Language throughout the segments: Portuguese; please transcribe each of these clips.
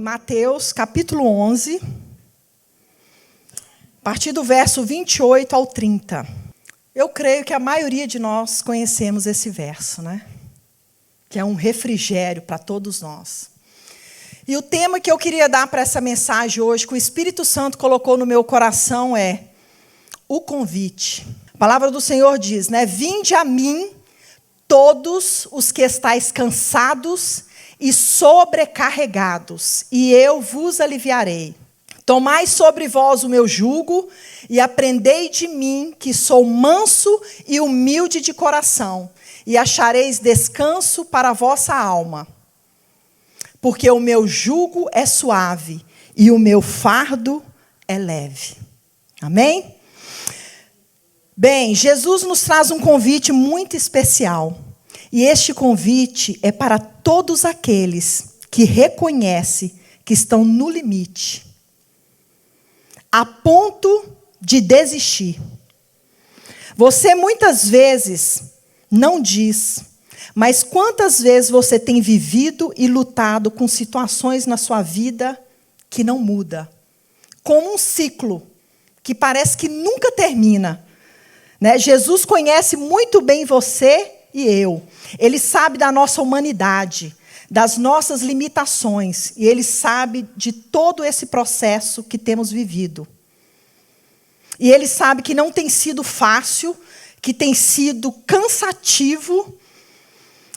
Mateus, capítulo 11, a partir do verso 28 ao 30. Eu creio que a maioria de nós conhecemos esse verso, né? Que é um refrigério para todos nós. E o tema que eu queria dar para essa mensagem hoje, que o Espírito Santo colocou no meu coração, é o convite. A palavra do Senhor diz, né? Vinde a mim, todos os que estáis cansados e sobrecarregados, e eu vos aliviarei. Tomai sobre vós o meu jugo e aprendei de mim, que sou manso e humilde de coração, e achareis descanso para a vossa alma. Porque o meu jugo é suave e o meu fardo é leve. Amém? Bem, Jesus nos traz um convite muito especial. E este convite é para todos aqueles que reconhecem que estão no limite, a ponto de desistir. Você muitas vezes não diz, mas quantas vezes você tem vivido e lutado com situações na sua vida que não muda, como um ciclo que parece que nunca termina, né? Jesus conhece muito bem você e eu. Ele sabe da nossa humanidade, das nossas limitações, e Ele sabe de todo esse processo que temos vivido. E Ele sabe que não tem sido fácil, que tem sido cansativo,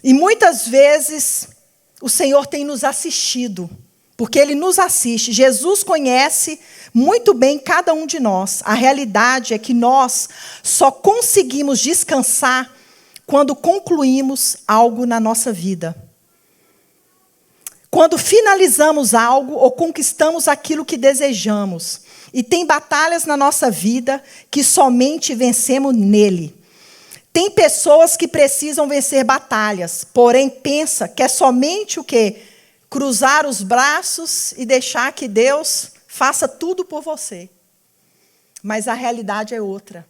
e muitas vezes o Senhor tem nos assistido, porque Ele nos assiste. Jesus conhece muito bem cada um de nós. A realidade é que nós só conseguimos descansar quando concluímos algo na nossa vida. Quando finalizamos algo ou conquistamos aquilo que desejamos. E tem batalhas na nossa vida que somente vencemos nele. Tem pessoas que precisam vencer batalhas, porém pensa que é somente o quê? Cruzar os braços e deixar que Deus faça tudo por você. Mas a realidade é outra.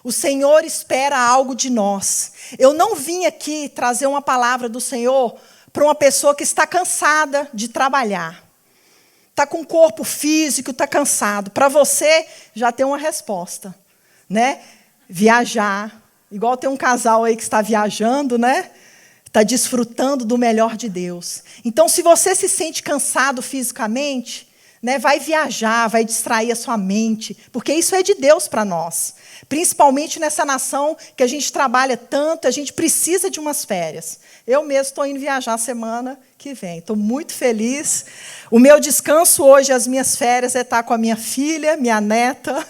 O Senhor espera algo de nós. Eu não vim aqui trazer uma palavra do Senhor para uma pessoa que está cansada de trabalhar. Está com o corpo físico, está cansado. Para você, já tem uma resposta, né? Viajar. Igual tem um casal aí que está viajando, né? Está desfrutando do melhor de Deus. Então, se você se sente cansado fisicamente, né, vai viajar, vai distrair a sua mente, porque isso é de Deus para nós. Principalmente nessa nação que a gente trabalha tanto, a gente precisa de umas férias. Eu mesmo estou indo viajar semana que vem. Estou muito feliz. O meu descanso hoje, as minhas férias, é estar com a minha filha, minha neta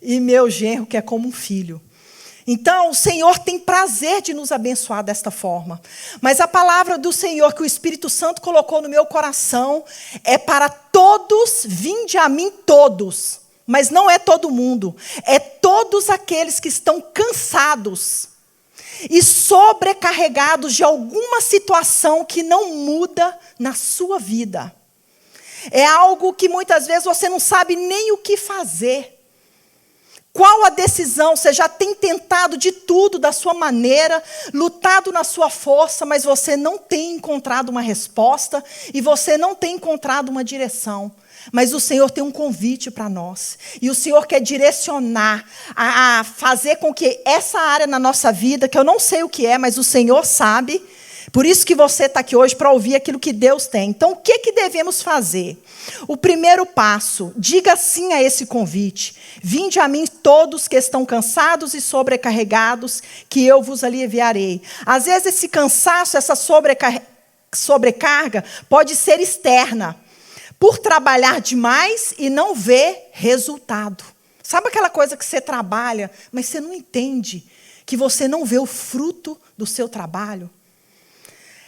e meu genro, que é como um filho. Então, o Senhor tem prazer de nos abençoar desta forma. Mas a palavra do Senhor que o Espírito Santo colocou no meu coração é para todos, vinde a mim todos. Mas não é todo mundo. É todos aqueles que estão cansados e sobrecarregados de alguma situação que não muda na sua vida. É algo que muitas vezes você não sabe nem o que fazer. Qual a decisão? Você já tem tentado de tudo da sua maneira, lutado na sua força, mas você não tem encontrado uma resposta e você não tem encontrado uma direção. Mas o Senhor tem um convite para nós. E o Senhor quer direcionar, a fazer com que essa área na nossa vida, que eu não sei o que é, mas o Senhor sabe. Por isso que você está aqui hoje para ouvir aquilo que Deus tem. Então, o que devemos fazer? O primeiro passo, diga sim a esse convite. Vinde a mim todos que estão cansados e sobrecarregados, que eu vos aliviarei. Às vezes esse cansaço, essa sobrecarga pode ser externa, por trabalhar demais e não ver resultado. Sabe aquela coisa que você trabalha, mas você não entende, que você não vê o fruto do seu trabalho?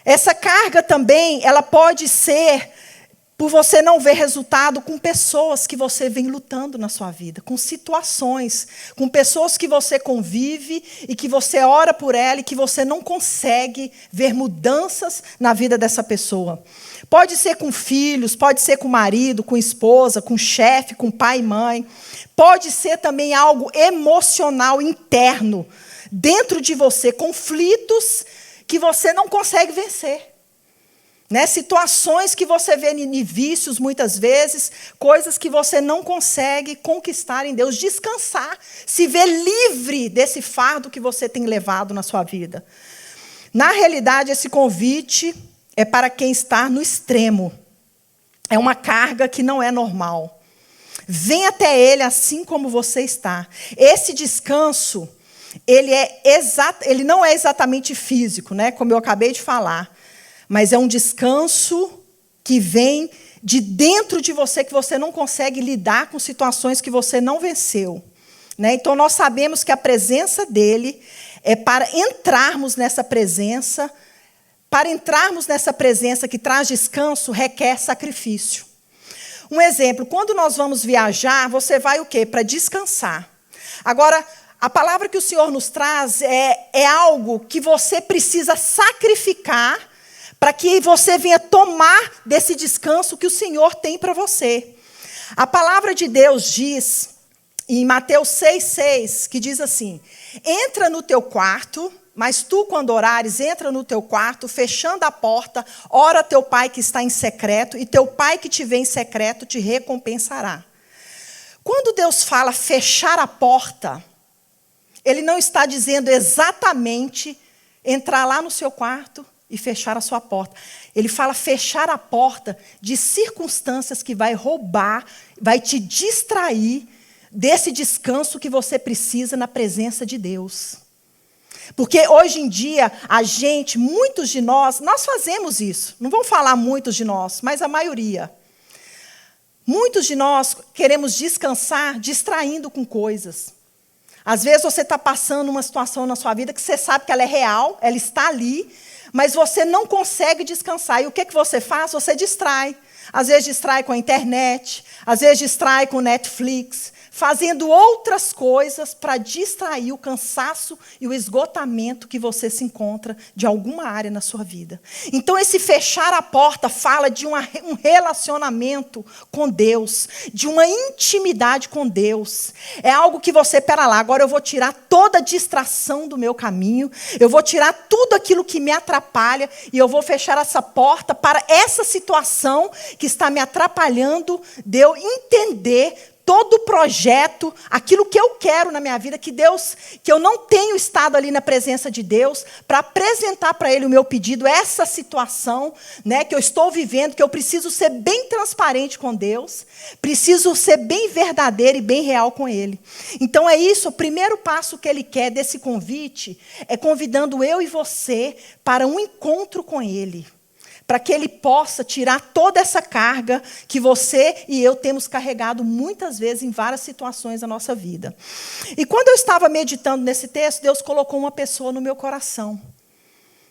Essa carga também, ela pode ser por você não ver resultado com pessoas que você vem lutando na sua vida, com situações, com pessoas que você convive e que você ora por ela e que você não consegue ver mudanças na vida dessa pessoa. Pode ser com filhos, pode ser com marido, com esposa, com chefe, com pai e mãe. Pode ser também algo emocional interno, dentro de você, conflitos que você não consegue vencer. Né? Situações que você vê em vícios, muitas vezes, coisas que você não consegue conquistar em Deus, descansar, se ver livre desse fardo que você tem levado na sua vida. Na realidade, esse convite é para quem está no extremo. É uma carga que não é normal. Vem até Ele assim como você está. Esse descanso, ele não é exatamente físico, né? Como eu acabei de falar. Mas é um descanso que vem de dentro de você, que você não consegue lidar com situações que você não venceu. Né? Então, nós sabemos que a presença dele é para entrarmos nessa presença. Para entrarmos nessa presença que traz descanso, requer sacrifício. Um exemplo, quando nós vamos viajar, você vai o quê? Para descansar. Agora, a palavra que o Senhor nos traz é algo que você precisa sacrificar para que você venha tomar desse descanso que o Senhor tem para você. A palavra de Deus diz, em Mateus 6,6, que diz assim: entra no teu quarto, mas tu, quando orares, entra no teu quarto, fechando a porta, ora teu pai que está em secreto, e teu pai que te vê em secreto te recompensará. Quando Deus fala fechar a porta, Ele não está dizendo exatamente entrar lá no seu quarto e fechar a sua porta. Ele fala fechar a porta de circunstâncias que vai roubar, vai te distrair desse descanso que você precisa na presença de Deus. Porque hoje em dia, muitos de nós fazemos isso. Não vou falar muitos de nós, mas a maioria. Muitos de nós queremos descansar distraindo com coisas. Às vezes você está passando uma situação na sua vida que você sabe que ela é real, ela está ali, mas você não consegue descansar. E o que você faz? Você distrai. Às vezes distrai com a internet, às vezes distrai com Netflix, fazendo outras coisas para distrair o cansaço e o esgotamento que você se encontra de alguma área na sua vida. Então, esse fechar a porta fala de um relacionamento com Deus, de uma intimidade com Deus. É algo que você, pera lá, agora eu vou tirar toda a distração do meu caminho, eu vou tirar tudo aquilo que me atrapalha e eu vou fechar essa porta para essa situação que está me atrapalhando de eu entender todo o projeto, aquilo que eu quero na minha vida, que eu não tenho estado ali na presença de Deus, para apresentar para Ele o meu pedido, essa situação, né, que eu estou vivendo, que eu preciso ser bem transparente com Deus, preciso ser bem verdadeiro e bem real com Ele. Então é isso, o primeiro passo que Ele quer desse convite, é convidando eu e você para um encontro com Ele. Para que Ele possa tirar toda essa carga que você e eu temos carregado muitas vezes em várias situações da nossa vida. E quando eu estava meditando nesse texto, Deus colocou uma pessoa no meu coração.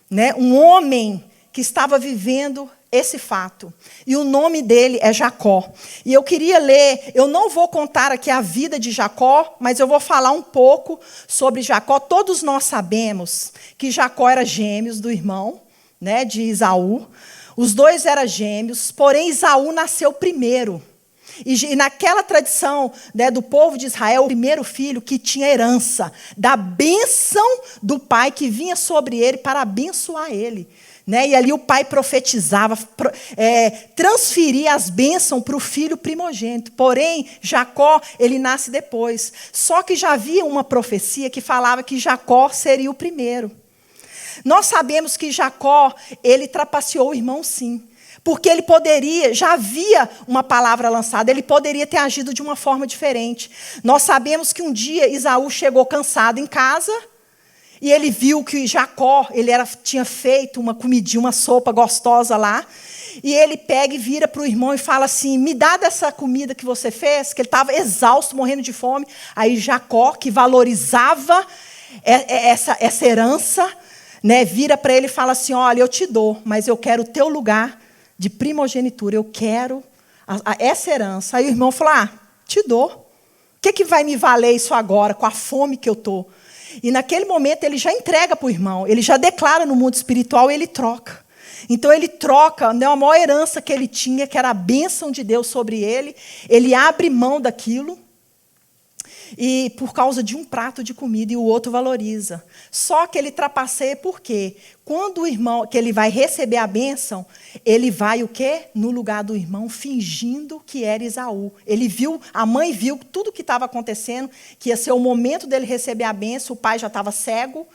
Né? Um homem que estava vivendo esse fato. E o nome dele é Jacó. E eu queria ler, eu não vou contar aqui a vida de Jacó, mas eu vou falar um pouco sobre Jacó. Todos nós sabemos que Jacó era gêmeos do irmão, né, de Esaú. Os dois eram gêmeos, porém Esaú nasceu primeiro. E naquela tradição, né, do povo de Israel, o primeiro filho que tinha herança da bênção do pai que vinha sobre ele para abençoar ele. Né? E ali o pai profetizava, transferia as bênçãos para o filho primogênito. Porém, Jacó, ele nasce depois. Só que já havia uma profecia que falava que Jacó seria o primeiro. Nós sabemos que Jacó, ele trapaceou o irmão, sim. Porque ele poderia, já havia uma palavra lançada, ele poderia ter agido de uma forma diferente. Nós sabemos que um dia Esaú chegou cansado em casa, e ele viu que Jacó, tinha feito uma comidinha, uma sopa gostosa lá, e ele pega e vira para o irmão e fala assim, me dá dessa comida que você fez, que ele estava exausto, morrendo de fome. Aí Jacó, que valorizava essa herança, né, vira para ele e fala assim, olha, eu te dou, mas eu quero o teu lugar de primogenitura, eu quero essa herança. Aí o irmão falou, te dou. O que vai me valer isso agora, com a fome que eu estou? E naquele momento ele já entrega para o irmão, ele já declara no mundo espiritual e ele troca. Então ele troca, né, a maior herança que ele tinha, que era a bênção de Deus sobre ele, ele abre mão daquilo. E por causa de um prato de comida, e o outro valoriza. Só que ele trapaceia por quê? Quando o irmão, que ele vai receber a bênção, ele vai o quê? No lugar do irmão, fingindo que era Esaú. Ele viu, a mãe viu tudo o que estava acontecendo, que ia ser o momento dele receber a bênção, o pai já estava cego,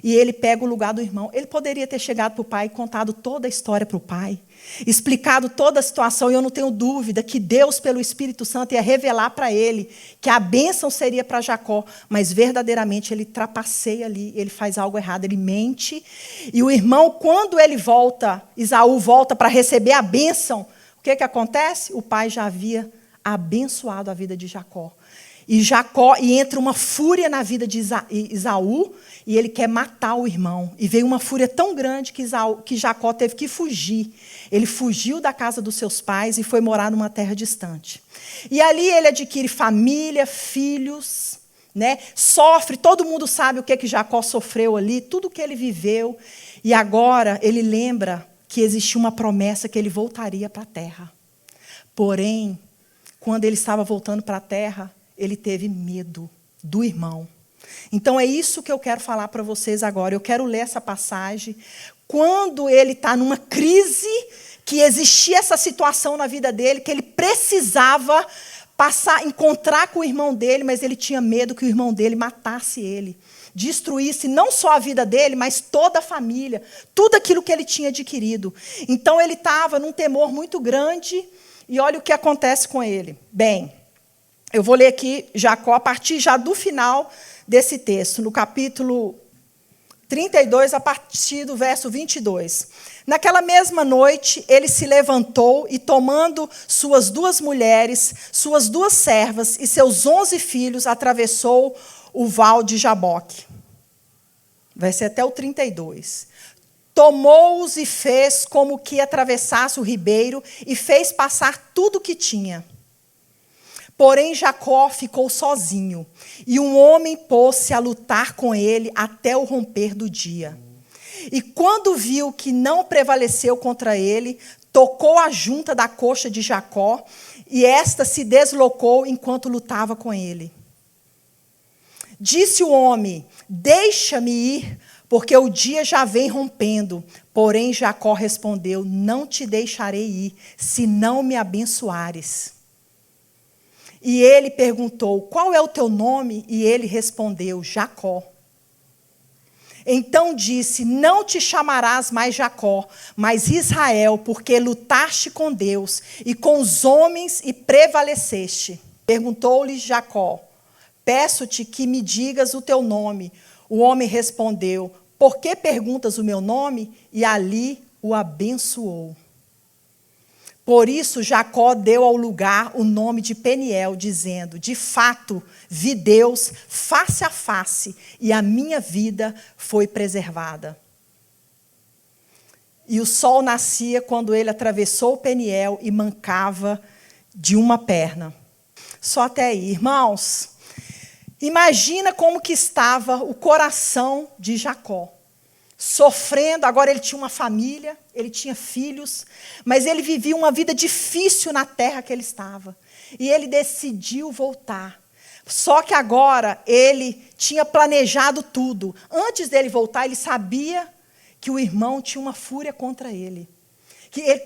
e ele pega o lugar do irmão. Ele poderia ter chegado para o pai e contado toda a história para o pai, explicado toda a situação, e eu não tenho dúvida que Deus, pelo Espírito Santo, ia revelar para ele que a bênção seria para Jacó, mas verdadeiramente ele trapaceia ali, ele faz algo errado, ele mente, e o irmão, quando ele volta, Esaú volta para receber a bênção, o que acontece? O pai já havia abençoado a vida de Jacó. E entra uma fúria na vida de Esaú, e ele quer matar o irmão. E veio uma fúria tão grande que Jacó teve que fugir. Ele fugiu da casa dos seus pais e foi morar numa terra distante. E ali ele adquire família, filhos, né? Sofre, todo mundo sabe o que Jacó sofreu ali, tudo o que ele viveu. E agora ele lembra que existia uma promessa que ele voltaria para a terra. Porém, quando ele estava voltando para a terra, ele teve medo do irmão. Então, é isso que eu quero falar para vocês agora. Eu quero ler essa passagem. Quando ele está numa crise, que existia essa situação na vida dele, que ele precisava encontrar com o irmão dele, mas ele tinha medo que o irmão dele matasse ele. Destruísse não só a vida dele, mas toda a família. Tudo aquilo que ele tinha adquirido. Então, ele estava num temor muito grande. E olha o que acontece com ele. Bem, eu vou ler aqui Jacó a partir já do final desse texto, no capítulo 32, a partir do verso 22. Naquela mesma noite, ele se levantou e, tomando suas 2 mulheres, suas 2 servas e seus 11 filhos, atravessou o val de Jaboque. Vai ser até o 32. Tomou-os e fez como que atravessasse o ribeiro e fez passar tudo o que tinha. Porém, Jacó ficou sozinho, e um homem pôs-se a lutar com ele até o romper do dia. E quando viu que não prevaleceu contra ele, tocou a junta da coxa de Jacó, e esta se deslocou enquanto lutava com ele. Disse o homem: deixa-me ir, porque o dia já vem rompendo. Porém, Jacó respondeu: não te deixarei ir, se não me abençoares. E ele perguntou: qual é o teu nome? E ele respondeu: Jacó. Então disse: não te chamarás mais Jacó, mas Israel, porque lutaste com Deus e com os homens e prevaleceste. Perguntou-lhe Jacó: peço-te que me digas o teu nome. O homem respondeu: por que perguntas o meu nome? E ali o abençoou. Por isso, Jacó deu ao lugar o nome de Peniel, dizendo: de fato, vi Deus face a face, e a minha vida foi preservada. E o sol nascia quando ele atravessou o Peniel e mancava de uma perna. Só até aí. Irmãos, imagina como que estava o coração de Jacó. Sofrendo, agora ele tinha uma família, ele tinha filhos, mas ele vivia uma vida difícil na terra que ele estava. E ele decidiu voltar. Só que agora ele tinha planejado tudo. Antes dele voltar, ele sabia que o irmão tinha uma fúria contra ele.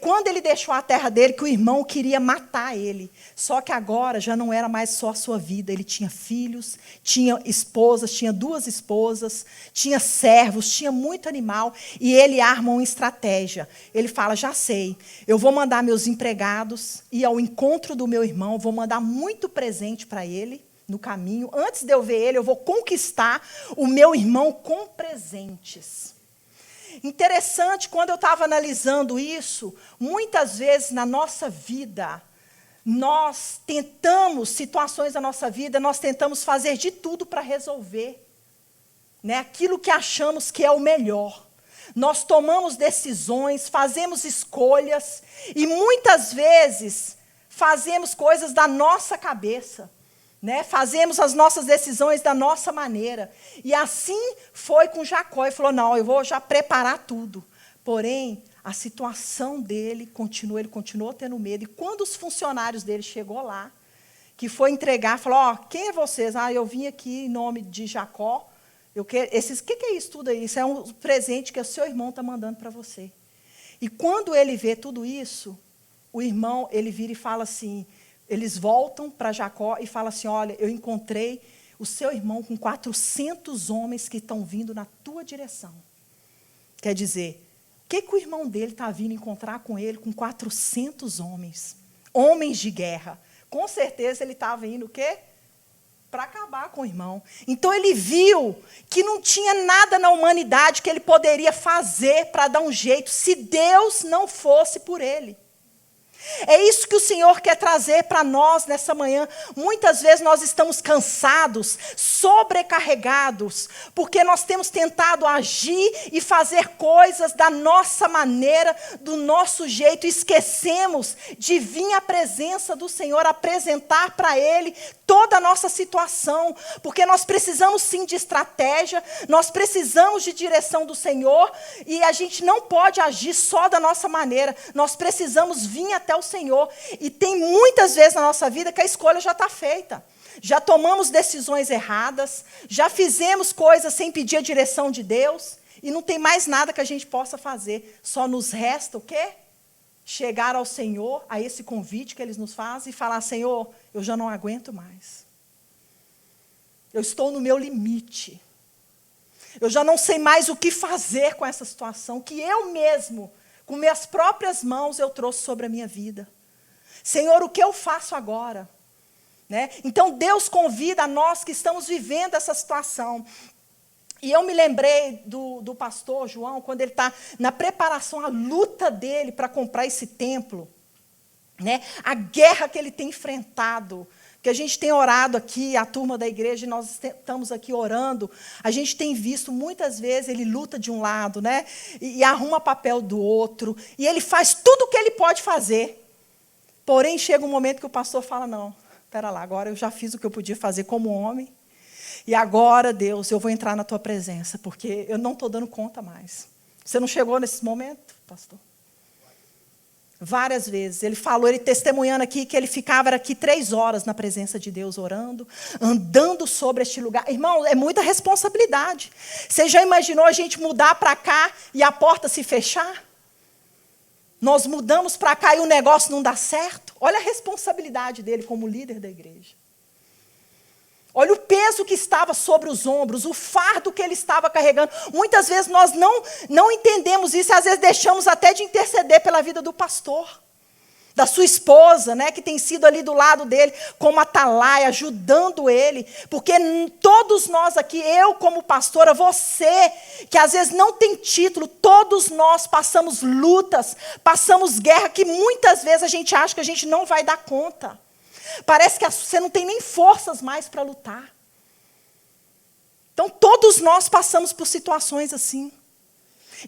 Quando ele deixou a terra dele, que o irmão queria matar ele. Só que agora já não era mais só a sua vida. Ele tinha filhos, tinha esposas, tinha 2 esposas, tinha servos, tinha muito animal. E ele arma uma estratégia. Ele fala: já sei, eu vou mandar meus empregados ir ao encontro do meu irmão, vou mandar muito presente para ele no caminho. Antes de eu ver ele, eu vou conquistar o meu irmão com presentes. Interessante, quando eu estava analisando isso, muitas vezes na nossa vida, nós tentamos, situações da nossa vida, nós tentamos fazer de tudo para resolver, né, aquilo que achamos que é o melhor. Nós tomamos decisões, fazemos escolhas, e muitas vezes fazemos coisas da nossa cabeça. Né? Fazemos as nossas decisões da nossa maneira. E assim foi com Jacó. Ele falou: não, eu vou já preparar tudo. Porém, a situação dele ele continuou tendo medo. E quando os funcionários dele chegou lá, que foi entregar, falou, quem é vocês? Eu vim aqui em nome de Jacó. O que é isso tudo aí? Isso é um presente que o seu irmão está mandando para você. E quando ele vê tudo isso, o irmão, ele vira e fala assim, eles voltam para Jacó e falam assim, olha, eu encontrei o seu irmão com 400 homens que estão vindo na tua direção. Quer dizer, o que o irmão dele está vindo encontrar com ele com 400 homens? Homens de guerra. Com certeza ele estava indo o quê? Para acabar com o irmão. Então ele viu que não tinha nada na humanidade que ele poderia fazer para dar um jeito, se Deus não fosse por ele. É isso que o Senhor quer trazer para nós nessa manhã. Muitas vezes nós estamos cansados, sobrecarregados, porque nós temos tentado agir e fazer coisas da nossa maneira, do nosso jeito. Esquecemos de vir à presença do Senhor, apresentar para Ele toda a nossa situação, porque nós precisamos sim de estratégia, nós precisamos de direção do Senhor, e a gente não pode agir só da nossa maneira, nós precisamos vir até o Senhor. E tem muitas vezes na nossa vida que a escolha já está feita. Já tomamos decisões erradas, já fizemos coisas sem pedir a direção de Deus, e não tem mais nada que a gente possa fazer. Só nos resta o quê? Chegar ao Senhor, a esse convite que Ele nos faz, e falar, Senhor, eu já não aguento mais. Eu estou no meu limite. Eu já não sei mais o que fazer com essa situação, que eu mesmo, com minhas próprias mãos, eu trouxe sobre a minha vida. Senhor, o que eu faço agora? Né? Então, Deus convida a nós que estamos vivendo essa situação. E eu me lembrei do pastor João, quando ele está na preparação, a luta dele para comprar esse templo. Né? A guerra que ele tem enfrentado. Que a gente tem orado aqui, a turma da igreja, e nós estamos aqui orando, a gente tem visto muitas vezes, ele luta de um lado, né? E arruma papel do outro, e ele faz tudo o que ele pode fazer. Porém, chega um momento que o pastor fala, não, espera lá, agora eu já fiz o que eu podia fazer como homem, e agora, Deus, eu vou entrar na tua presença, porque eu não estou dando conta mais. Você não chegou nesse momento, pastor? Várias vezes. Ele falou, ele testemunhando aqui, que ele ficava aqui 3 horas na presença de Deus, orando, andando sobre este lugar. Irmão, é muita responsabilidade. Você já imaginou a gente mudar para cá e a porta se fechar? Nós mudamos para cá e o negócio não dá certo? Olha a responsabilidade dele como líder da igreja. Olha o peso que estava sobre os ombros, o fardo que ele estava carregando. Muitas vezes nós não entendemos isso, e às vezes deixamos até de interceder pela vida do pastor, da sua esposa, né, que tem sido ali do lado dele, como atalaia, ajudando ele. Porque todos nós aqui, eu como pastora, você, que às vezes não tem título, todos nós passamos lutas, passamos guerra, que muitas vezes a gente acha que a gente não vai dar conta. Parece que você não tem nem forças mais para lutar. Então, todos nós passamos por situações assim.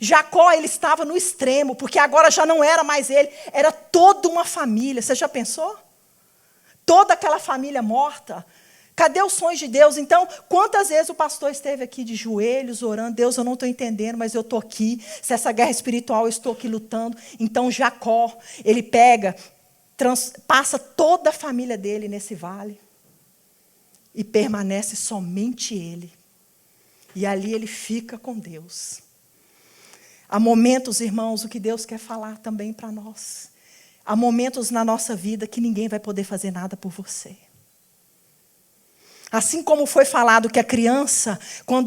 Jacó, ele estava no extremo, porque agora já não era mais ele, era toda uma família. Você já pensou? Toda aquela família morta. Cadê os sonhos de Deus? Então, quantas vezes o pastor esteve aqui de joelhos, orando, Deus, eu não estou entendendo, mas eu estou aqui. Se essa guerra espiritual, eu estou aqui lutando. Então, Jacó, ele passa toda a família dele nesse vale e permanece somente ele. E ali ele fica com Deus. Há momentos, irmãos, o que Deus quer falar também para nós. Há momentos na nossa vida que ninguém vai poder fazer nada por você. Assim como foi falado que a criança,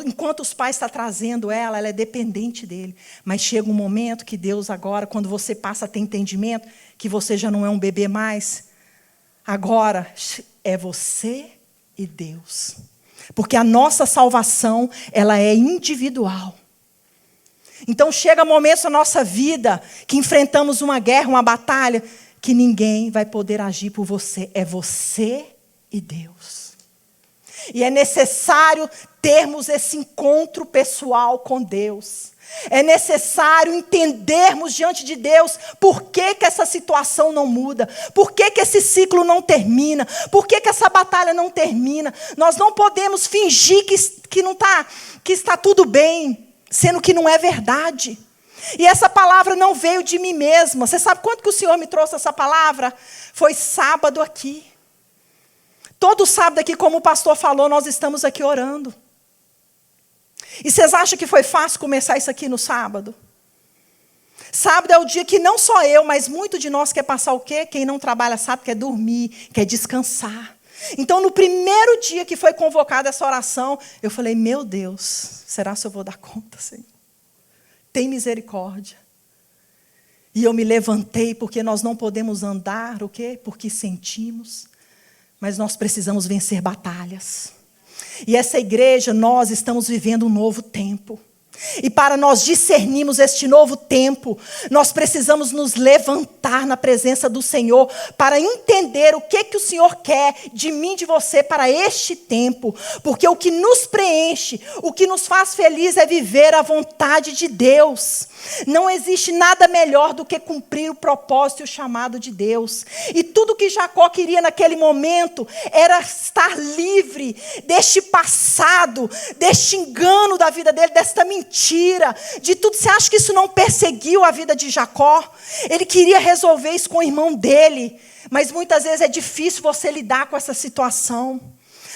enquanto os pais estão trazendo ela é dependente dele. Mas chega um momento que Deus agora, quando você passa a ter entendimento, que você já não é um bebê mais, agora é você e Deus. Porque a nossa salvação, ela é individual. Então chega momentos na nossa vida que enfrentamos uma guerra, uma batalha, que ninguém vai poder agir por você. É você e Deus. E é necessário termos esse encontro pessoal com Deus. É necessário entendermos diante de Deus por que essa situação não muda, por que esse ciclo não termina, por que essa batalha não termina. Nós não podemos fingir que está tudo bem, sendo que não é verdade. E essa palavra não veio de mim mesma. Você sabe quando que o Senhor me trouxe essa palavra? Foi sábado aqui. Todo sábado aqui, como o pastor falou, nós estamos aqui orando. E vocês acham que foi fácil começar isso aqui no sábado? Sábado é o dia que não só eu, mas muito de nós quer passar o quê? Quem não trabalha sábado quer dormir, quer descansar. Então, no primeiro dia que foi convocada essa oração, eu falei, meu Deus, será que eu vou dar conta, Senhor? Tem misericórdia. E eu me levantei, porque nós não podemos andar, o quê? Porque sentimos, mas nós precisamos vencer batalhas. E essa igreja, nós estamos vivendo um novo tempo. E para nós discernirmos este novo tempo, nós precisamos nos levantar na presença do Senhor para entender o que o Senhor quer de mim e de você para este tempo. Porque o que nos preenche, o que nos faz feliz é viver a vontade de Deus. Não existe nada melhor do que cumprir o propósito e o chamado de Deus. E tudo que Jacó queria naquele momento era estar livre deste passado, deste engano da vida dele, desta mentira, de tudo. Você acha que isso não perseguiu a vida de Jacó? Ele queria resolver isso com o irmão dele, mas muitas vezes é difícil você lidar com essa situação.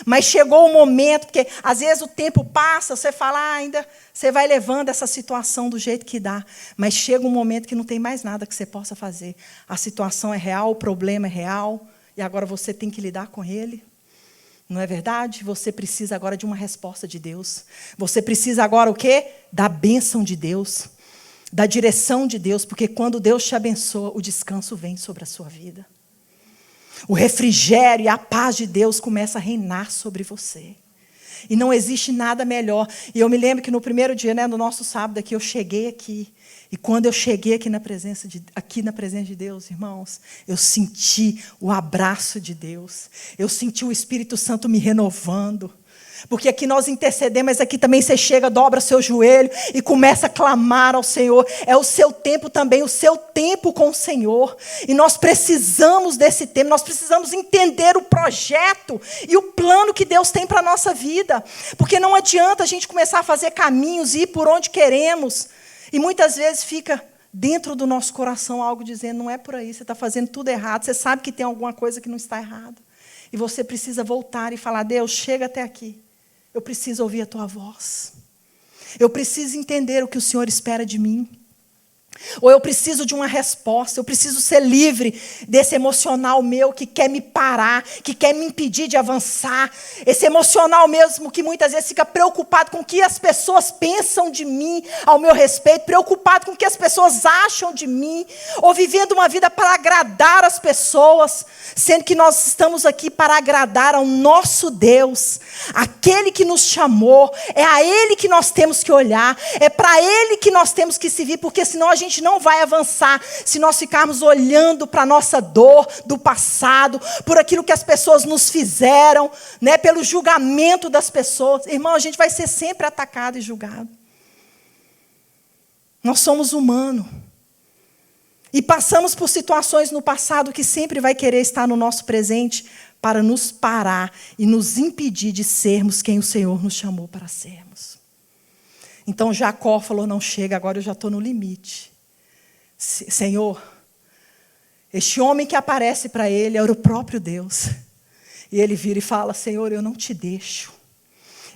Mas chegou o momento, porque às vezes o tempo passa, você fala, ainda você vai levando essa situação do jeito que dá. Mas chega um momento que não tem mais nada que você possa fazer. A situação é real, o problema é real, e agora você tem que lidar com ele. Não é verdade? Você precisa agora de uma resposta de Deus. Você precisa agora o quê? Da bênção de Deus, da direção de Deus, porque quando Deus te abençoa, o descanso vem sobre a sua vida. O refrigério e a paz de Deus começa a reinar sobre você. E não existe nada melhor. E eu me lembro que no primeiro dia, no nosso sábado aqui, eu cheguei aqui. E quando eu cheguei aqui na presença de Deus, irmãos, eu senti o abraço de Deus. Eu senti o Espírito Santo me renovando. Porque aqui nós intercedemos, mas aqui também você chega, dobra seu joelho e começa a clamar ao Senhor. É o seu tempo também, o seu tempo com o Senhor. E nós precisamos desse tempo, nós precisamos entender o projeto e o plano que Deus tem para a nossa vida. Porque não adianta a gente começar a fazer caminhos e ir por onde queremos. E muitas vezes fica dentro do nosso coração algo dizendo, não é por aí, você está fazendo tudo errado, você sabe que tem alguma coisa que não está errada. E você precisa voltar e falar, Deus, chega até aqui. Eu preciso ouvir a tua voz. Eu preciso entender o que o Senhor espera de mim. Ou eu preciso de uma resposta, eu preciso ser livre desse emocional meu que quer me parar, que quer me impedir de avançar. Esse emocional mesmo que muitas vezes fica preocupado com o que as pessoas pensam de mim ao meu respeito, preocupado com o que as pessoas acham de mim, ou vivendo uma vida para agradar as pessoas, sendo que nós estamos aqui para agradar ao nosso Deus, aquele que nos chamou, é a Ele que nós temos que olhar, é para Ele que nós temos que servir, porque senão a gente não vai avançar se nós ficarmos olhando para a nossa dor do passado, por aquilo que as pessoas nos fizeram, pelo julgamento das pessoas. Irmão, a gente vai ser sempre atacado e julgado. Nós somos humanos. E passamos por situações no passado que sempre vai querer estar no nosso presente para nos parar e nos impedir de sermos quem o Senhor nos chamou para sermos. Então Jacó falou, não chega, agora eu já estou no limite. Senhor, este homem que aparece para ele era o próprio Deus. E ele vira e fala, Senhor, eu não te deixo.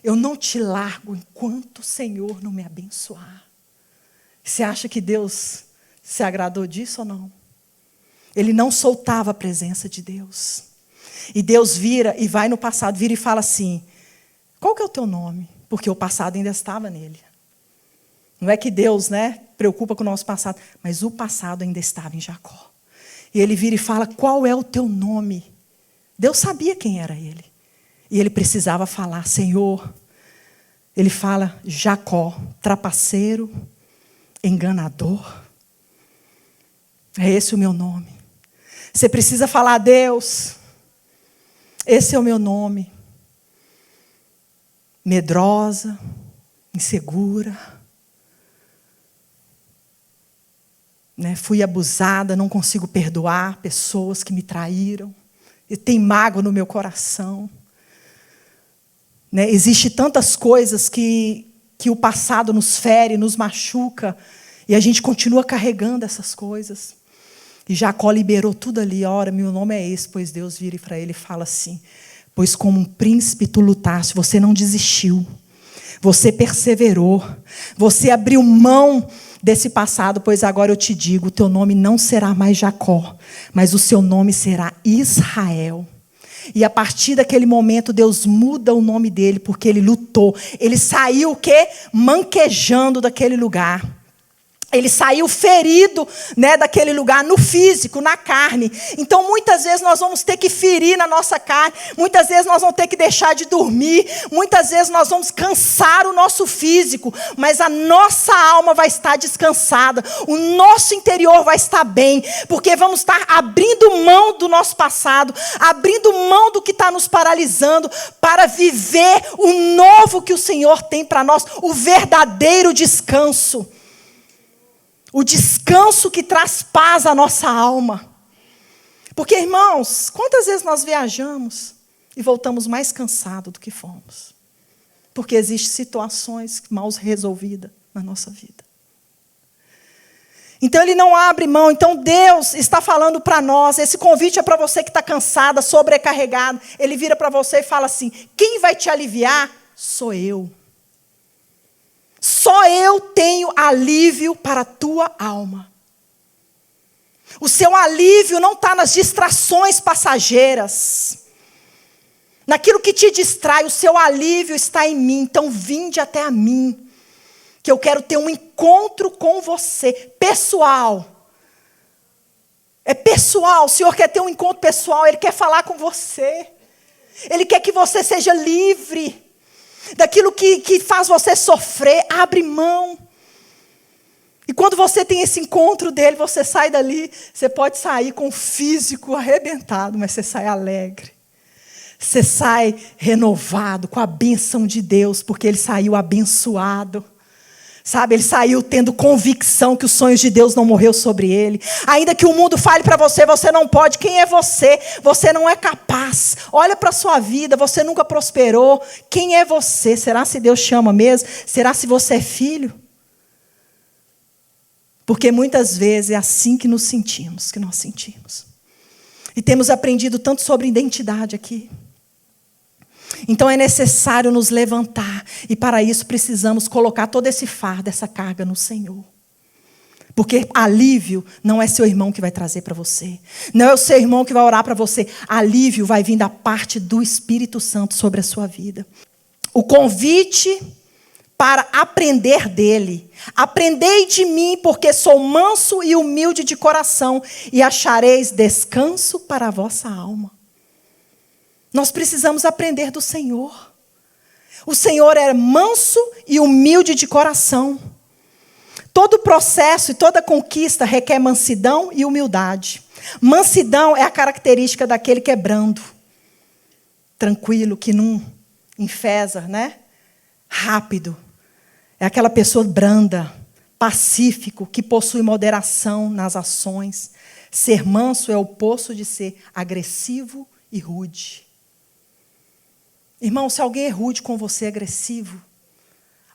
Eu não te largo enquanto o Senhor não me abençoar. Você acha que Deus se agradou disso ou não? Ele não soltava a presença de Deus. E Deus vira e vai no passado, vira e fala assim, qual que é o teu nome? Porque o passado ainda estava nele. Não é que Deus, preocupa com o nosso passado, mas o passado ainda estava em Jacó. E ele vira e fala, qual é o teu nome? Deus sabia quem era ele. E ele precisava falar, Senhor. Ele fala, Jacó, trapaceiro, enganador. É esse o meu nome. Você precisa falar, Deus, esse é o meu nome. Medrosa, insegura. Fui abusada, não consigo perdoar pessoas que me traíram. E tem mágoa no meu coração. Existem tantas coisas que o passado nos fere, nos machuca. E a gente continua carregando essas coisas. E Jacó liberou tudo ali. Ora, meu nome é esse, pois Deus vira para ele e fala assim, Pois como um príncipe tu lutaste, você não desistiu. Você perseverou. Você abriu mão desse passado, pois agora eu te digo, o teu nome não será mais Jacó, mas o seu nome será Israel. E a partir daquele momento, Deus muda o nome dele, porque ele lutou. Ele saiu o quê? Manquejando daquele lugar. Ele saiu ferido, né, daquele lugar, no físico, na carne. Então, muitas vezes nós vamos ter que ferir na nossa carne. Muitas vezes nós vamos ter que deixar de dormir. Muitas vezes nós vamos cansar o nosso físico. Mas a nossa alma vai estar descansada. O nosso interior vai estar bem. Porque vamos estar abrindo mão do nosso passado. Abrindo mão do que está nos paralisando. Para viver o novo que o Senhor tem para nós. O verdadeiro descanso. O descanso que traz paz à nossa alma. Porque, irmãos, quantas vezes nós viajamos e voltamos mais cansados do que fomos? Porque existem situações mal resolvidas na nossa vida. Então, ele não abre mão. Então, Deus está falando para nós. Esse convite é para você que está cansada, sobrecarregada. Ele vira para você e fala assim: quem vai te aliviar sou eu. Só eu tenho alívio para a tua alma. O seu alívio não está nas distrações passageiras. Naquilo que te distrai, o seu alívio está em mim. Então vinde até a mim, que eu quero ter um encontro com você, pessoal. É pessoal, o Senhor quer ter um encontro pessoal, Ele quer falar com você. Ele quer que você seja livre. Daquilo que faz você sofrer, abre mão. E quando você tem esse encontro dele, você sai dali, você pode sair com o físico arrebentado, mas você sai alegre. Você sai renovado, com a bênção de Deus, porque ele saiu abençoado. Sabe, ele saiu tendo convicção que os sonhos de Deus não morreu sobre ele. Ainda que o mundo fale para você, você não pode. Quem é você? Você não é capaz. Olha para a sua vida, você nunca prosperou. Quem é você? Será se Deus chama mesmo? Será se você é filho? Porque muitas vezes é assim que nos sentimos, que nós sentimos. E temos aprendido tanto sobre identidade aqui. Então é necessário nos levantar. E para isso precisamos colocar todo esse fardo, essa carga no Senhor. Porque alívio não é seu irmão que vai trazer para você. Não é o seu irmão que vai orar para você. Alívio vai vir da parte do Espírito Santo sobre a sua vida. O convite para aprender dele. Aprendei de mim, porque sou manso e humilde de coração, e achareis descanso para a vossa alma. Nós precisamos aprender do Senhor. O Senhor é manso e humilde de coração. Todo processo e toda conquista requer mansidão e humildade. Mansidão é a característica daquele que é brando, tranquilo, que não enfesa, né? Rápido. É aquela pessoa branda, pacífico, que possui moderação nas ações. Ser manso é o oposto de ser agressivo e rude. Irmão, se alguém é rude com você, agressivo,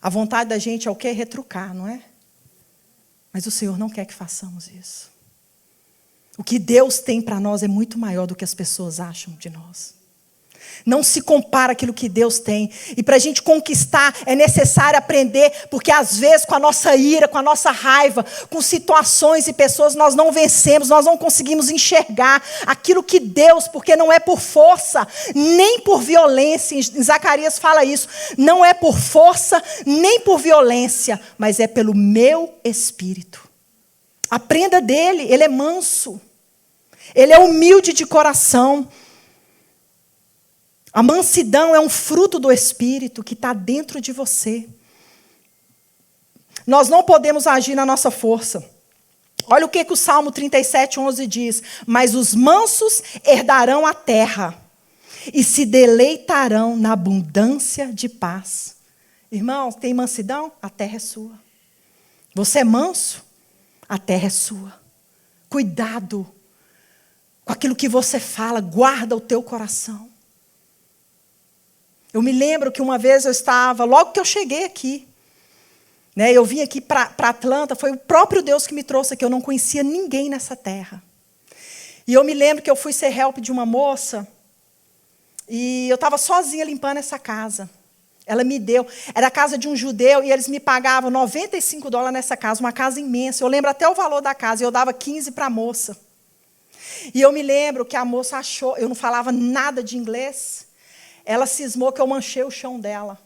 a vontade da gente é o quê? Retrucar, não é? Mas o Senhor não quer que façamos isso. O que Deus tem para nós é muito maior do que as pessoas acham de nós. Não se compara aquilo que Deus tem. E para a gente conquistar é necessário aprender, porque às vezes com a nossa ira, com a nossa raiva, com situações e pessoas nós não vencemos, nós não conseguimos enxergar aquilo que Deus, porque não é por força, nem por violência. Em Zacarias fala isso. Não é por força, nem por violência, mas é pelo meu Espírito. Aprenda dele, ele é manso. Ele é humilde de coração. A mansidão é um fruto do Espírito que está dentro de você. Nós não podemos agir na nossa força. Olha o que o Salmo 37:11 diz. Mas os mansos herdarão a terra e se deleitarão na abundância de paz. Irmãos, tem mansidão? A terra é sua. Você é manso? A terra é sua. Cuidado com aquilo que você fala, guarda o teu coração. Eu me lembro que uma vez eu estava, logo que eu cheguei aqui, né, eu vim aqui para Atlanta, foi o próprio Deus que me trouxe aqui, eu não conhecia ninguém nessa terra. E eu me lembro que eu fui ser help de uma moça, E eu estava sozinha limpando essa casa. Ela me deu. Era a casa de um judeu e eles me pagavam $95 nessa casa, uma casa imensa. Eu lembro até o valor da casa. E eu dava 15 para a moça. E eu me lembro que a moça achou, eu não falava nada de inglês. Ela cismou que eu manchei o chão dela.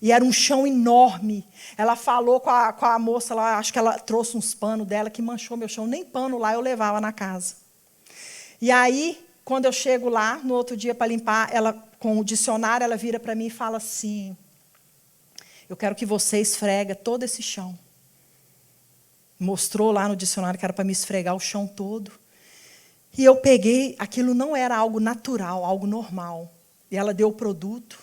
E era um chão enorme. Ela falou com a moça lá, acho que ela trouxe uns panos dela que manchou meu chão. Nem pano lá eu levava na casa. E aí, quando eu chego lá, no outro dia para limpar, ela, com o dicionário, ela vira para mim e fala assim: eu quero que você esfrega todo esse chão. Mostrou lá no dicionário que era para me esfregar o chão todo. E eu peguei, aquilo não era algo natural, algo normal. E ela deu o produto.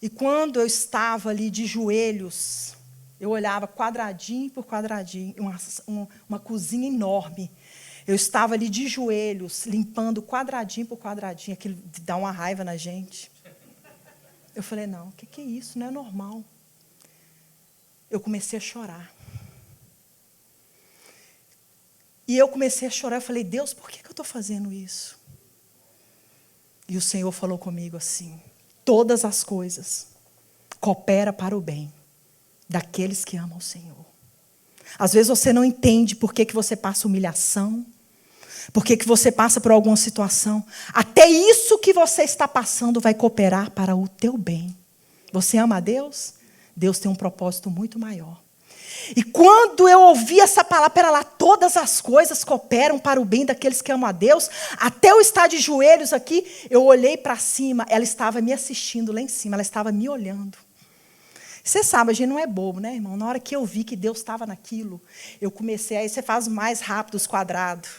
E quando eu estava ali de joelhos, eu olhava quadradinho por quadradinho, uma cozinha enorme. Eu estava ali de joelhos, limpando quadradinho por quadradinho. Aquilo dá uma raiva na gente. Eu falei, não, o que é isso? Não é normal. Eu comecei a chorar. E eu comecei a chorar. Eu falei, Deus, por que eu estou fazendo isso? E o Senhor falou comigo assim: todas as coisas cooperam para o bem daqueles que amam o Senhor. Às vezes você não entende por que você passa humilhação, por que você passa por alguma situação. Até isso que você está passando vai cooperar para o teu bem. Você ama a Deus? Deus tem um propósito muito maior. E quando eu ouvi essa palavra, pera lá, todas as coisas cooperam para o bem daqueles que amam a Deus, até eu estar de joelhos aqui, eu olhei para cima, ela estava me assistindo lá em cima, ela estava me olhando. Você sabe, a gente não é bobo, né, irmão? Na hora que eu vi que Deus estava naquilo, eu comecei, aí você faz mais rápido os quadrados.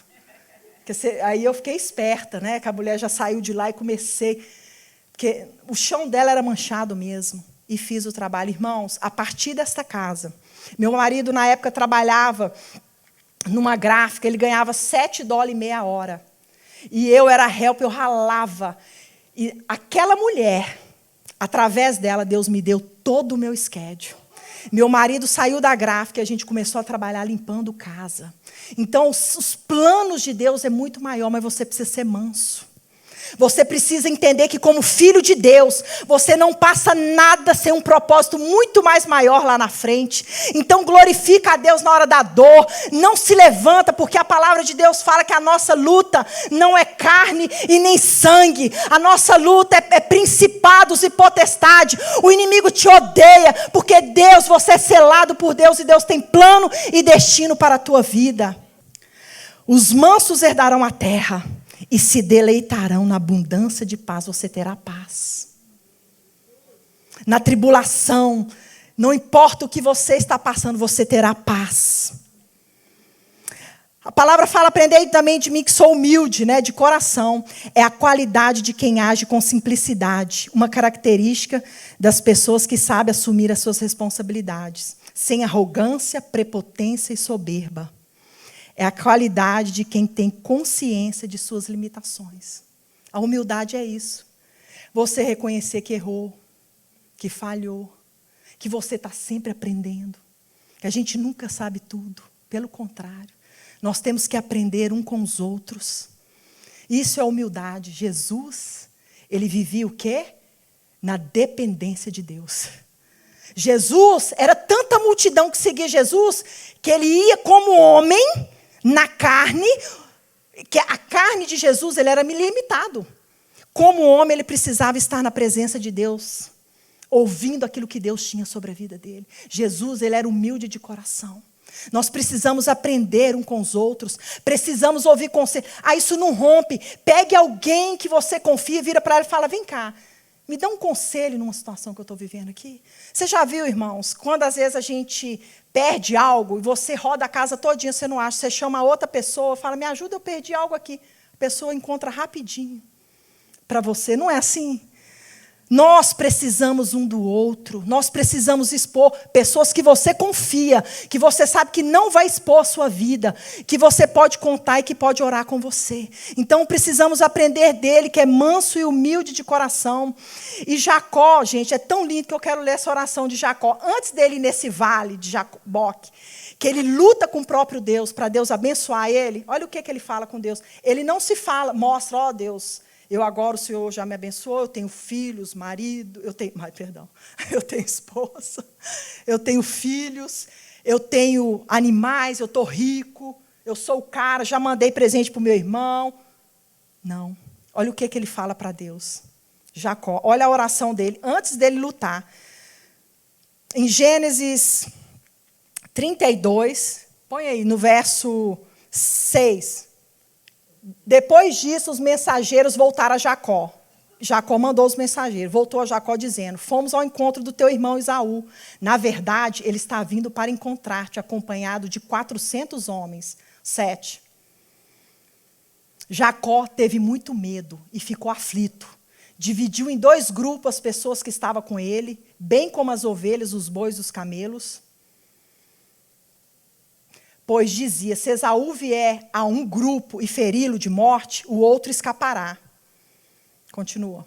Aí eu fiquei esperta, né, que a mulher já saiu de lá e comecei, porque o chão dela era manchado mesmo, e fiz o trabalho. Irmãos, a partir desta casa, meu marido, na época, trabalhava numa gráfica, ele ganhava $7,50 a hora. E eu era help, eu ralava. E aquela mulher, através dela, Deus me deu todo o meu schedule. Meu marido saiu da gráfica e a gente começou a trabalhar limpando casa. Então, os planos de Deus é muito maior, mas você precisa ser manso. Você precisa entender que, como filho de Deus, você não passa nada sem um propósito muito mais maior lá na frente. Então, glorifica a Deus na hora da dor. Não se levanta, porque a palavra de Deus fala que a nossa luta não é carne e nem sangue. A nossa luta é principados e potestade. O inimigo te odeia, porque Deus, você é selado por Deus, e Deus tem plano e destino para a tua vida. Os mansos herdarão a terra e se deleitarão na abundância de paz. Você terá paz. Na tribulação, não importa o que você está passando, você terá paz. A palavra fala, aprendei também de mim que sou humilde, né, de coração. É a qualidade de quem age com simplicidade. Uma característica das pessoas que sabem assumir as suas responsabilidades. Sem arrogância, prepotência e soberba. É a qualidade de quem tem consciência de suas limitações. A humildade é isso. Você reconhecer que errou, que falhou, que você está sempre aprendendo, que a gente nunca sabe tudo. Pelo contrário, nós temos que aprender um com os outros. Isso é humildade. Jesus, ele vivia o quê? Na dependência de Deus. Jesus, era tanta multidão que seguia Jesus, que ele ia como homem na carne, que a carne de Jesus ele era limitado. Como homem, ele precisava estar na presença de Deus, ouvindo aquilo que Deus tinha sobre a vida dele. Jesus, ele era humilde de coração. Nós precisamos aprender um com os outros, precisamos ouvir conselho. Isso não rompe. Pegue alguém que você confia, vira para ela e fala, vem cá, me dá um conselho numa situação que eu estou vivendo aqui. Você já viu, irmãos, quando às vezes a gente perde algo e você roda a casa todinha, você não acha, você chama outra pessoa, fala, me ajuda, eu perdi algo aqui. A pessoa encontra rapidinho para você. Não é assim? Nós precisamos um do outro, nós precisamos expor pessoas que você confia, que você sabe que não vai expor a sua vida, que você pode contar e que pode orar com você. Então precisamos aprender dele, que é manso e humilde de coração. E Jacó, gente, é tão lindo que eu quero ler essa oração de Jacó. Antes dele ir nesse vale de Jaboque, que ele luta com o próprio Deus, para Deus abençoar ele, olha o que ele fala com Deus. Ele não se fala, mostra, ó Deus, Eu agora, o Senhor já me abençoou, eu tenho filhos, marido, eu tenho esposa, eu tenho filhos, eu tenho animais, eu estou rico, eu sou o cara, já mandei presente para o meu irmão. Não. Olha o que ele fala para Deus. Jacó, olha a oração dele, antes dele lutar. Em Gênesis 32, põe aí, no verso 6. Depois disso, os mensageiros voltaram a Jacó. Jacó mandou os mensageiros. Voltou a Jacó dizendo, fomos ao encontro do teu irmão Esaú. Na verdade, ele está vindo para encontrar-te, acompanhado de 400 homens. 7. Jacó teve muito medo e ficou aflito. Dividiu em 2 grupos as pessoas que estavam com ele, bem como as ovelhas, os bois e os camelos. Pois dizia, se Esaú vier a um grupo e feri-lo de morte, o outro escapará. Continua.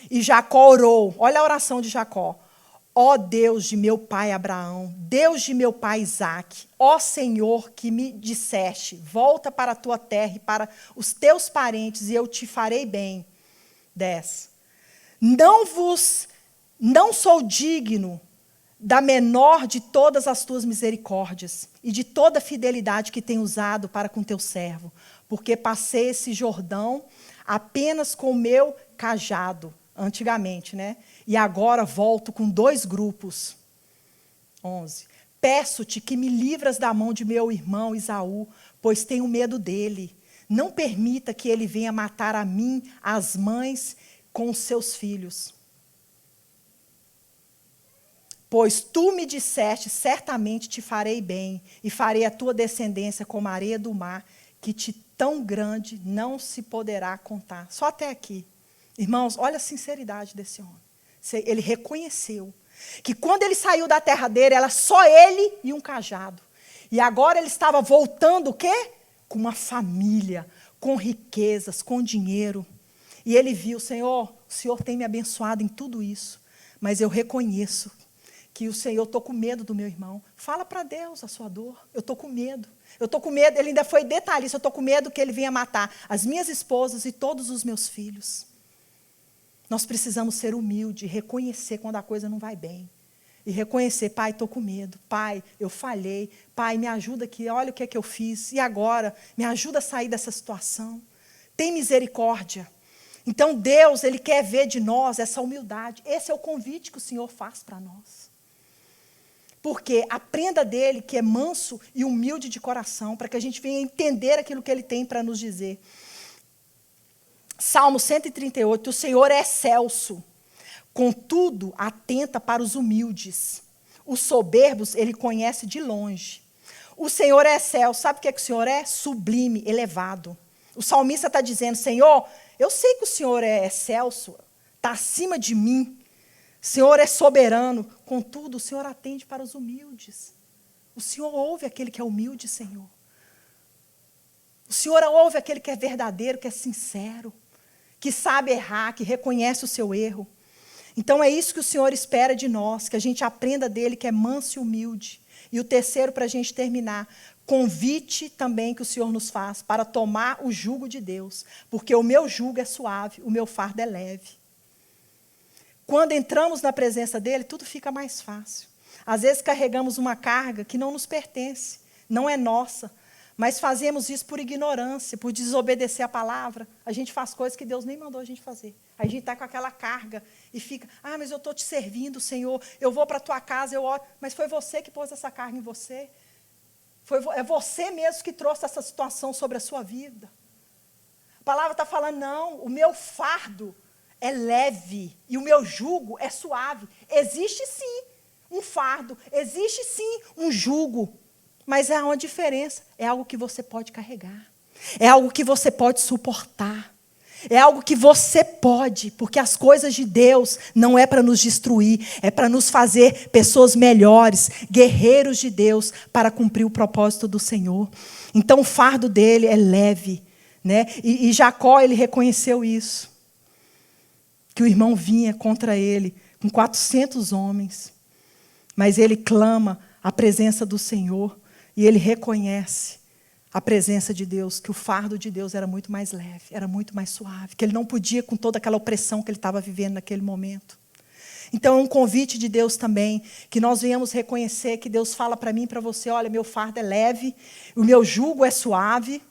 E Jacó orou, olha a oração de Jacó. Ó Deus de meu pai Abraão, Deus de meu pai Isaque, ó Senhor que me disseste, volta para a tua terra e para os teus parentes e eu te farei bem. 10. Não sou digno da menor de todas as tuas misericórdias e de toda a fidelidade que tenho usado para com teu servo, porque passei esse Jordão apenas com o meu cajado, antigamente, né? E agora volto com 2 grupos. 11. Peço-te que me livras da mão de meu irmão Esaú, pois tenho medo dele. Não permita que ele venha matar a mim, as mães, com os seus filhos. Pois tu me disseste, certamente te farei bem, e farei a tua descendência como a areia do mar, que tão grande não se poderá contar. Só até aqui. Irmãos, olha a sinceridade desse homem. Ele reconheceu que quando ele saiu da terra dele, era só ele e um cajado. E agora ele estava voltando o quê? Com uma família, com riquezas, com dinheiro. E ele viu, Senhor, o Senhor tem me abençoado em tudo isso, mas eu reconheço que o Senhor, eu estou com medo do meu irmão. Fala para Deus a sua dor. Eu estou com medo. Eu estou com medo, ele ainda foi detalhista, eu estou com medo que ele venha matar as minhas esposas e todos os meus filhos. Nós precisamos ser humildes, reconhecer quando a coisa não vai bem. E reconhecer, pai, estou com medo. Pai, eu falhei. Pai, me ajuda aqui, olha o que é que eu fiz. E agora? Me ajuda a sair dessa situação. Tem misericórdia. Então Deus, Ele quer ver de nós essa humildade. Esse é o convite que o Senhor faz para nós. Porque aprenda dele que é manso e humilde de coração, para que a gente venha entender aquilo que ele tem para nos dizer. Salmo 138, o Senhor é excelso, contudo atenta para os humildes. Os soberbos ele conhece de longe. O Senhor é excelso, sabe o que é que o Senhor é? Sublime, elevado. O salmista está dizendo, Senhor, eu sei que o Senhor é excelso, está acima de mim. O Senhor é soberano, contudo, o Senhor atende para os humildes. O Senhor ouve aquele que é humilde, Senhor. O Senhor ouve aquele que é verdadeiro, que é sincero, que sabe errar, que reconhece o seu erro. Então é isso que o Senhor espera de nós, que a gente aprenda dele, que é manso e humilde. E o terceiro, para a gente terminar, convite também que o Senhor nos faz para tomar o jugo de Deus, porque o meu jugo é suave, o meu fardo é leve. Quando entramos na presença dele, tudo fica mais fácil. Às vezes carregamos uma carga que não nos pertence, não é nossa, mas fazemos isso por ignorância, por desobedecer a palavra. A gente faz coisas que Deus nem mandou a gente fazer. Aí a gente está com aquela carga e fica, mas eu estou te servindo, Senhor, eu vou para a tua casa, eu oro. Mas foi você que pôs essa carga em você. É você mesmo que trouxe essa situação sobre a sua vida. A palavra está falando, não, o meu fardo é leve e o meu jugo é suave. Existe sim um fardo, existe sim um jugo, mas há uma diferença. É algo que você pode carregar, é algo que você pode suportar, é algo que você pode, porque as coisas de Deus não é para nos destruir, é para nos fazer pessoas melhores, guerreiros de Deus, para cumprir o propósito do Senhor. Então o fardo dele é leve, né? E Jacó, ele reconheceu isso. Que o irmão vinha contra ele com 400 homens. Mas ele clama a presença do Senhor e ele reconhece a presença de Deus, que o fardo de Deus era muito mais leve, era muito mais suave, que ele não podia com toda aquela opressão que ele estava vivendo naquele momento. Então é um convite de Deus também, que nós venhamos reconhecer que Deus fala para mim e para você, olha, meu fardo é leve, o meu jugo é suave.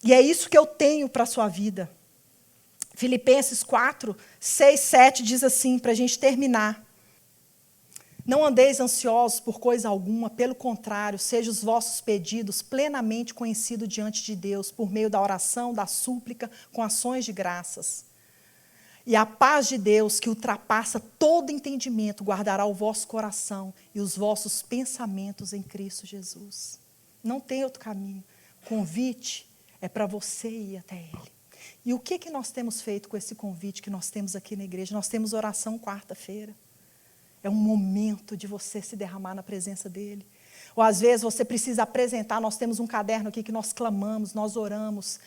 E é isso que eu tenho para a sua vida. Filipenses 4, 6, 7 diz assim, para a gente terminar. Não andeis ansiosos por coisa alguma, pelo contrário, sejam os vossos pedidos plenamente conhecidos diante de Deus, por meio da oração, da súplica, com ações de graças. E a paz de Deus, que ultrapassa todo entendimento, guardará o vosso coração e os vossos pensamentos em Cristo Jesus. Não tem outro caminho. O convite é para você ir até Ele. E o que nós temos feito com esse convite que nós temos aqui na igreja? Nós temos oração quarta-feira. É um momento de você se derramar na presença dEle. Ou às vezes você precisa apresentar, nós temos um caderno aqui que nós clamamos, nós oramos.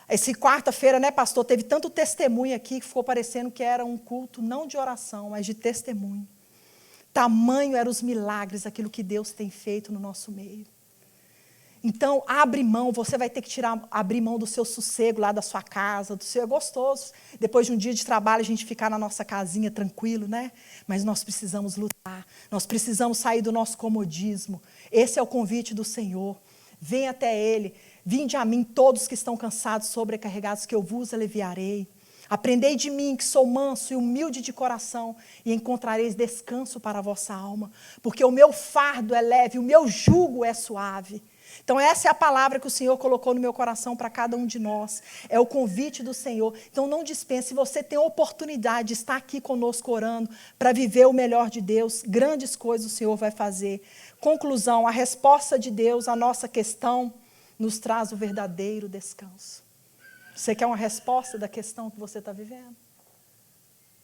Esse quarta-feira, né, pastor, teve tanto testemunho aqui que ficou parecendo que era um culto não de oração, mas de testemunho. Tamanho eram os milagres, aquilo que Deus tem feito no nosso meio. Então, abre mão, você vai ter que abrir mão do seu sossego lá da sua casa, do seu, é gostoso. Depois de um dia de trabalho, a gente ficar na nossa casinha tranquilo, né? Mas nós precisamos lutar, nós precisamos sair do nosso comodismo. Esse é o convite do Senhor. Venha até Ele, vinde a mim todos que estão cansados, sobrecarregados, que eu vos aliviarei. Aprendei de mim, que sou manso e humilde de coração, e encontrareis descanso para a vossa alma, porque o meu fardo é leve, o meu jugo é suave. Então essa é a palavra que o Senhor colocou no meu coração para cada um de nós. É o convite do Senhor. Então não dispense, se você tem a oportunidade de estar aqui conosco orando, para viver o melhor de Deus, grandes coisas o Senhor vai fazer. Conclusão, a resposta de Deus à nossa questão nos traz o verdadeiro descanso. Você quer uma resposta da questão que você está vivendo?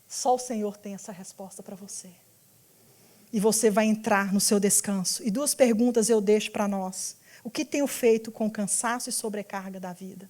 Só o Senhor tem essa resposta para você. E você vai entrar no seu descanso. E 2 perguntas eu deixo para nós. O que tenho feito com o cansaço e sobrecarga da vida?